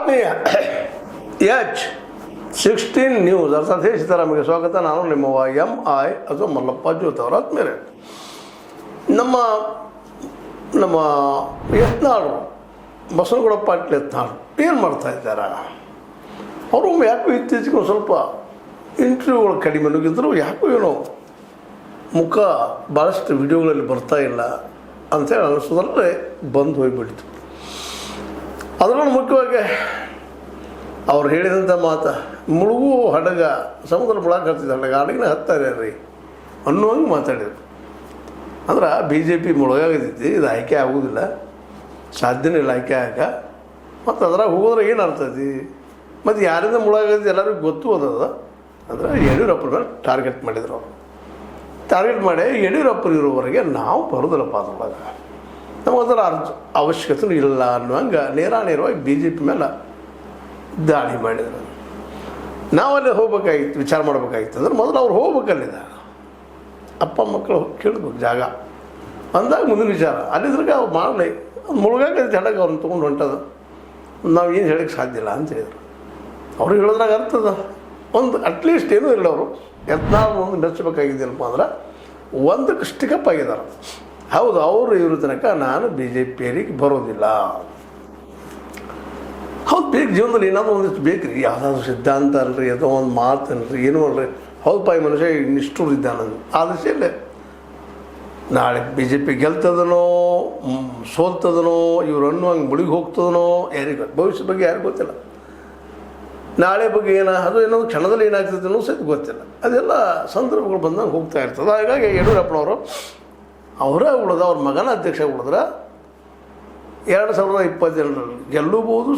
ಆತ್ಮೀಯ H16 news ಅರ್ಥಾತ್ ಸೀತಾರಾಮಗೆ ಸ್ವಾಗತ. ನಾನು ನಿಮ್ಮವ MI ಅಥವಾ ಮಲ್ಲಪ್ಪ ಜ್ಯೋತಿ ಅವರ ಆತ್ಮೀಯರೇ. ನಮ್ಮ ಯತ್ನಾಳು ಬಸವನಗೌಡ ಪಾಟೀಲ್ ಯತ್ನಾಳು ಏನು ಮಾಡ್ತಾ ಇದ್ದಾರೆ? ಅವರು ಯಾಕೋ ಇತ್ತೀಚೆಗೆ ಒಂದು ಸ್ವಲ್ಪ ಇಂಟರ್ವ್ಯೂಗಳು ಕಡಿಮೆ ನುಗ್ಗಿದ್ರು, ಯಾಕೋ ಏನೋ ಮುಖ ಭಾಳಷ್ಟು ವಿಡಿಯೋಗಳಲ್ಲಿ ಬರ್ತಾ ಇಲ್ಲ ಅಂಥೇಳಿ ಅನ್ನಿಸೋದ್ರಲ್ಲೇ ಬಂದು ಹೋಗಿಬಿಡ್ತು. ಅದರಲ್ಲೂ ಮುಖ್ಯವಾಗಿ ಅವ್ರು ಹೇಳಿದಂಥ ಮಾತು, ಮುಳುಗು ಹಡಗ ಸಮುದ್ರ ಮುಳಕ್ಕೆ ಹತ್ತಿದ ಹಡಗ ಹಡಗಿನ ಹತ್ತಾರೆ ರೀ ಅನ್ನುವಂಗೆ ಮಾತಾಡಿದ್ರು. ಅಂದ್ರೆ BJP ಮುಳುಗಾಗತೈತಿ, ಇದು ಆಯ್ಕೆ ಆಗೋದಿಲ್ಲ, ಸಾಧ್ಯನೇ ಇಲ್ಲ ಆಯ್ಕೆ ಆಗ. ಮತ್ತು ಅದ್ರಾಗ ಹೋಗೋದ್ರೆ ಏನು ಅರ್ಥೈತಿ? ಮತ್ತು ಯಾರಿಂದ ಮುಳುಗಾಗೈತಿ ಎಲ್ಲರಿಗೂ ಗೊತ್ತು ಅದದ. ಅಂದರೆ ಯಡಿಯೂರಪ್ಪನ ಮೇಲೆ ಟಾರ್ಗೆಟ್ ಮಾಡಿದ್ರು. ಅವರು ಟಾರ್ಗೆಟ್ ಮಾಡಿ ಯಡಿಯೂರಪ್ಪರು ಇರೋವರೆಗೆ ನಾವು ಬರೋದಿಲ್ಲಪ್ಪ ಅದ್ರೊಳಗೆ, ನಮಗದರ ಅವಶ್ಯಕತೆ ಇಲ್ಲ ಅನ್ನುವಂಗೆ ನೇರವಾಗಿ BJP ಮೇಲೆ ದಾಳಿ ಮಾಡಿದ್ರು. ನಾವಲ್ಲಿ ಹೋಗ್ಬೇಕಾಗಿತ್ತು, ವಿಚಾರ ಮಾಡ್ಬೇಕಾಗಿತ್ತು. ಅಂದ್ರೆ ಮೊದಲು ಅವ್ರು ಹೋಗ್ಬೇಕಲ್ಲಿದ, ಅಪ್ಪ ಮಕ್ಕಳು ಕೇಳಬೇಕು ಜಾಗ ಅಂದಾಗ ಮುಂದಿನ ವಿಚಾರ. ಅಲ್ಲಿದ್ರಾಗ ಅವ್ರು ಮಾಡಲಿ, ಮುಳುಗಾಗ ಹಡಗ ಅವ್ರನ್ನ ತೊಗೊಂಡು ಹೊಂಟದ, ನಾವು ಏನು ಹೇಳೋಕ್ಕೆ ಸಾಧ್ಯ ಇಲ್ಲ ಅಂತ ಹೇಳಿದ್ರು. ಅವ್ರು ಹೇಳೋದ್ರಾಗ ಅರ್ಥದ ಒಂದು ಅಟ್ಲೀಸ್ಟ್ ಏನೂ ಇಲ್ಲ. ಅವರು ಯತ್ನಾಳ್ ಒಂದು ಮೆಚ್ಚಬೇಕಾಗಿದ್ದೀನಪ್ಪ ಅಂದ್ರೆ ಒಂದಕ್ಕೆ ಸ್ಟಿಕಪ್ ಆಗಿದ್ದಾರೆ. ಹೌದು, ಅವರು ಇರೋ ತನಕ ನಾನು BJPಯವರಿಗೆ ಬರೋದಿಲ್ಲ. ಹೌದು, ಬೇಕು ಜೀವನದಲ್ಲಿ ಏನಾದರೂ ಒಂದಿಷ್ಟು ಬೇಕು ರೀ, ಯಾವುದಾದ್ರು ಸಿದ್ಧಾಂತ ಅಲ್ರಿ, ಅಥವಾ ಒಂದು ಮಾತು ಅನ್ರಿ, ಏನೂ ಅಲ್ರಿ. ಹೌದಪ್ಪ, ಈ ಮನುಷ್ಯ ನಿಷ್ಠೂರ ಇದ್ದಾನಂದು ಆ ದಿಶೆಯಲ್ಲೇ ನಾಳೆ BJP ಗೆಲ್ತದನೋ ಸೋಲ್ತದನೋ, ಇವ್ರು ಅನ್ನುವಂಗೆ ಮುಳುಗಿ ಹೋಗ್ತದನೋ ಯಾರಿಗೆ, ಭವಿಷ್ಯದ ಬಗ್ಗೆ ಯಾರಿಗೂ ಗೊತ್ತಿಲ್ಲ. ನಾಳೆ ಬಗ್ಗೆ ಅದು ಏನೋ ಕ್ಷಣದಲ್ಲಿ ಏನಾಗ್ತದೆ ಅನ್ನೋ ಸಹಿತ ಗೊತ್ತಿಲ್ಲ. ಅದೆಲ್ಲ ಸಂದರ್ಭಗಳು ಬಂದಂಗೆ ಹೋಗ್ತಾ ಇರ್ತದೆ. ಹಾಗಾಗಿ ಯಡಿಯೂರಪ್ಪನವರು ಅವರೇ ಉಳಿದ, ಅವ್ರ ಮಗನ ಅಧ್ಯಕ್ಷ ಉಳಿದ್ರೆ 2022 ಗೆಲ್ಲಬಹುದು.